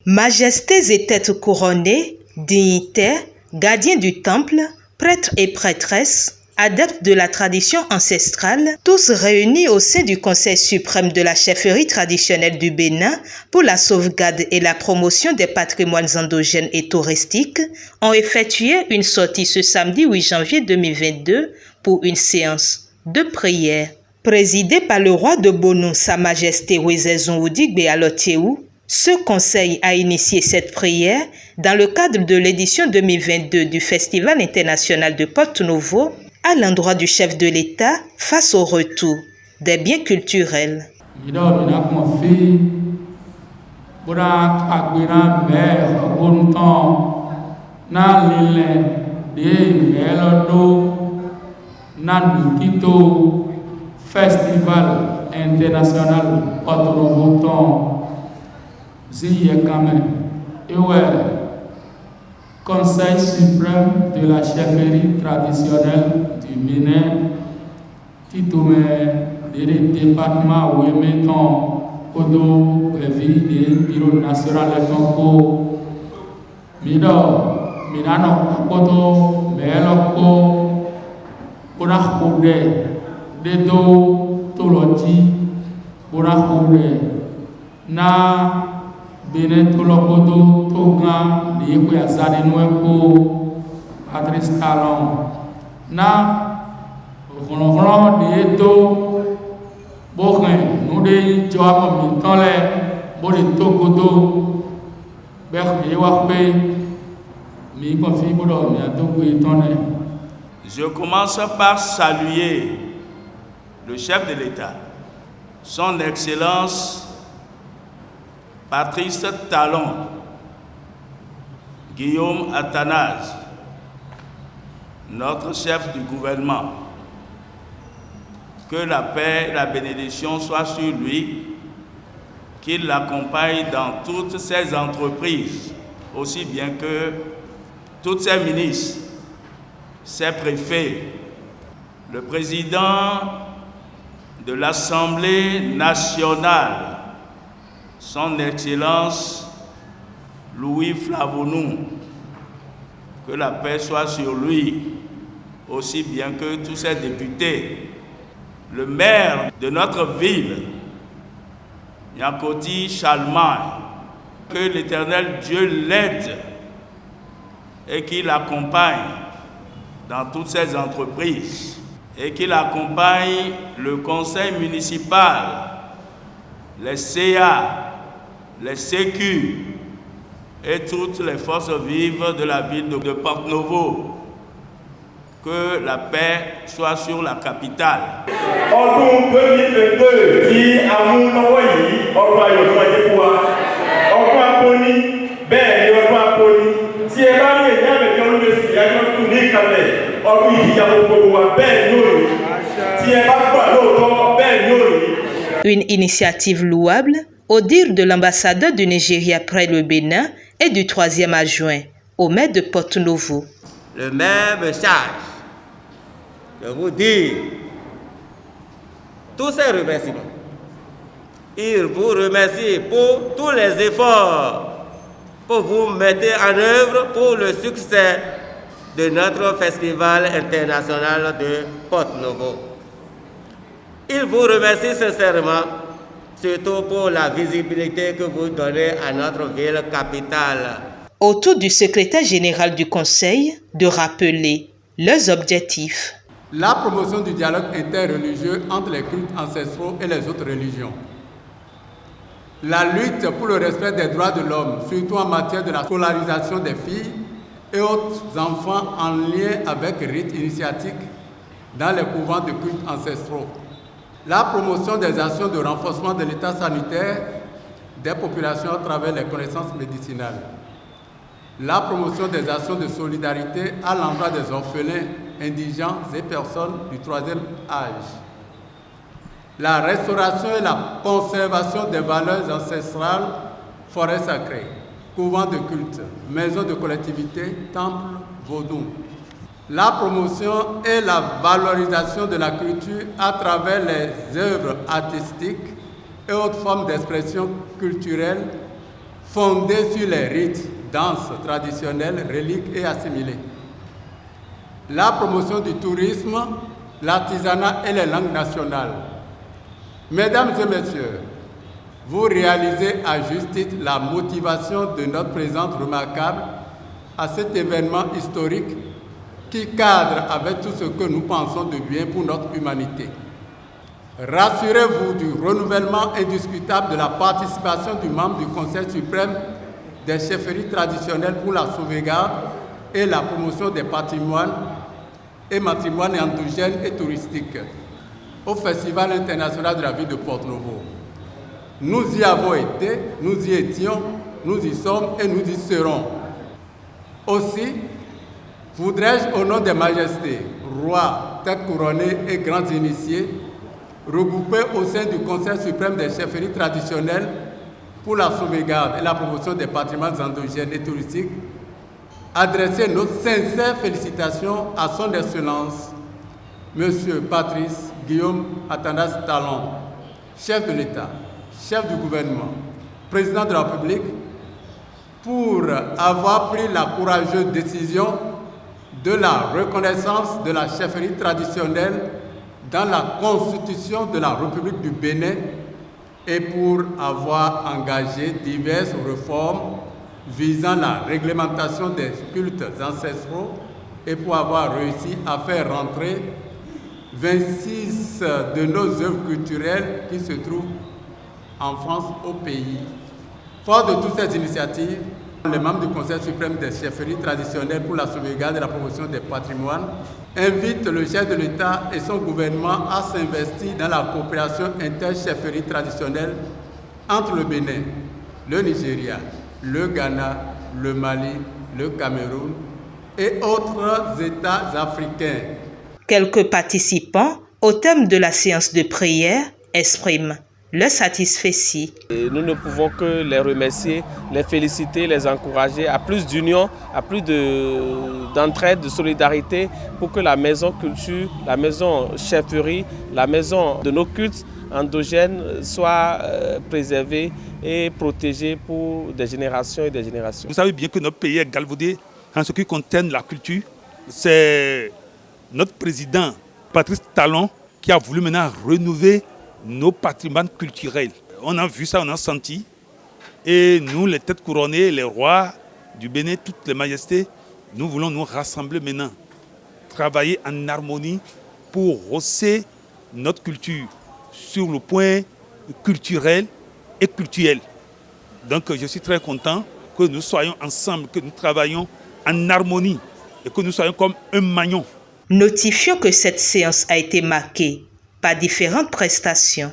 Majestés et têtes couronnées, dignitaires, gardiens du temple, prêtres et prêtresses, adeptes de la tradition ancestrale, tous réunis au sein du Conseil suprême de la chefferie traditionnelle du Bénin pour la sauvegarde et la promotion des patrimoines endogènes et touristiques, ont effectué une sortie ce samedi 8 janvier 2022 pour une séance de prière. Présidée par le roi de Bonou, Sa Majesté Wezezon-Oudigbe Béalotiéou, ce conseil a initié cette prière dans le cadre de l'édition 2022 du Festival international de Porto-Novo à l'endroit du chef de l'État face au retour des biens culturels. Festival international Porto-Novo Ziyekame Ewe Conseil suprême de la chefferie traditionnelle du Bénin Titoume des départements où émettons Kodo Prévi des bureaux nationaux de Tonko Midano Koto Meloko Konakode Dedo Toloti Konakode na Bénin Tolokoto Toga de Yekuyazade Noueko Patrice Talon na Ronron de Eto Borin nous de Joam Mitole Bode Tokoto Berke Wakpe Mi Konfi Bodo Mi Atoko Etone. Je commence par saluer le chef de l'État, son Excellence Patrice Talon, Guillaume Athanase, notre chef du gouvernement. Que la paix et la bénédiction soient sur lui, qu'il l'accompagne dans toutes ses entreprises, aussi bien que tous ses ministres, ses préfets, le président de l'Assemblée nationale, son Excellence Louis Flavonou, que la paix soit sur lui, aussi bien que tous ses députés, le maire de notre ville, Yakoti Chalmagne, que l'Éternel Dieu l'aide et qu'il accompagne dans toutes ses entreprises et qu'il accompagne le conseil municipal, les CA, les sécu et toutes les forces vives de la ville de Porto-Novo. Que la paix soit sur la capitale. En 2022, dit à mon envoyé, on va y faire quoi? On va poni, ben, on va poni. Si elle va y aller, on va y tourner quand même. On va y aller, ben, non. Si elle va pas l'autre, ben, non. Une initiative louable, au dire de l'ambassadeur du Nigeria près le Bénin et du 3e adjoint au maire de Porto-Novo. Le maire me charge de vous dire tous ces remerciements. Il vous remercie pour tous les efforts que vous mettez en œuvre pour le succès de notre festival international de Porto-Novo. Il vous remercie sincèrement, surtout pour la visibilité que vous donnez à notre ville capitale. Au tour du secrétaire général du Conseil de rappeler leurs objectifs. La promotion du dialogue interreligieux entre les cultes ancestraux et les autres religions. La lutte pour le respect des droits de l'homme, surtout en matière de la scolarisation des filles et autres enfants en lien avec rites initiatiques dans les couvents de cultes ancestraux. La promotion des actions de renforcement de l'état sanitaire des populations à travers les connaissances médicinales. La promotion des actions de solidarité à l'endroit des orphelins, indigents et personnes du 3e âge. La restauration et la conservation des valeurs ancestrales, forêts sacrées, couvents de culte, maisons de collectivité, temples, vaudous. La promotion et la valorisation de la culture à travers les œuvres artistiques et autres formes d'expression culturelle fondée sur les rites, danses traditionnelles, reliques et assimilées. La promotion du tourisme, l'artisanat et les langues nationales. Mesdames et messieurs, vous réalisez à juste titre la motivation de notre présence remarquable à cet événement historique qui cadre avec tout ce que nous pensons de bien pour notre humanité. Rassurez-vous du renouvellement indiscutable de la participation du membre du Conseil suprême des chefferies traditionnelles pour la sauvegarde et la promotion des patrimoines et endogènes et touristiques au Festival international de la ville de Porto-Novo. Nous y avons été, nous y étions, nous y sommes et nous y serons. Aussi, voudrais-je, au nom des majestés, rois, têtes couronnées et grands initiés, regroupés au sein du Conseil suprême des chefferies traditionnelles pour la sauvegarde et la promotion des patrimoines endogènes et touristiques, adresser nos sincères félicitations à son Excellence, M. Patrice Guillaume Athanase Talon, chef de l'État, chef du gouvernement, président de la République, pour avoir pris la courageuse décision de la reconnaissance de la chefferie traditionnelle dans la Constitution de la République du Bénin et pour avoir engagé diverses réformes visant la réglementation des cultes ancestraux et pour avoir réussi à faire rentrer 26 de nos œuvres culturelles qui se trouvent en France au pays. Fort de toutes ces initiatives, les membres du Conseil suprême des chefferies traditionnelles pour la sauvegarde et la promotion des patrimoines invitent le chef de l'État et son gouvernement à s'investir dans la coopération inter-chefferies traditionnelles entre le Bénin, le Nigeria, le Ghana, le Mali, le Cameroun et autres États africains. Quelques participants au thème de la séance de prière expriment leur satisfaction. Nous ne pouvons que les remercier, les féliciter, les encourager à plus d'union, à plus d'entraide, de solidarité pour que la maison culture, la maison chefferie, la maison de nos cultes endogènes soit préservée et protégée pour des générations et des générations. Vous savez bien que notre pays est galvaudé en ce qui concerne la culture. C'est notre président, Patrice Talon, qui a voulu maintenant renouveler nos patrimoines culturels. On a vu ça, on a senti. Et nous, les têtes couronnées, les rois du Bénin, toutes les majestés, nous voulons nous rassembler maintenant. Travailler en harmonie pour hausser notre culture sur le point culturel et cultuel. Donc je suis très content que nous soyons ensemble, que nous travaillions en harmonie et que nous soyons comme un maillon. Notifions que cette séance a été marquée par différentes prestations.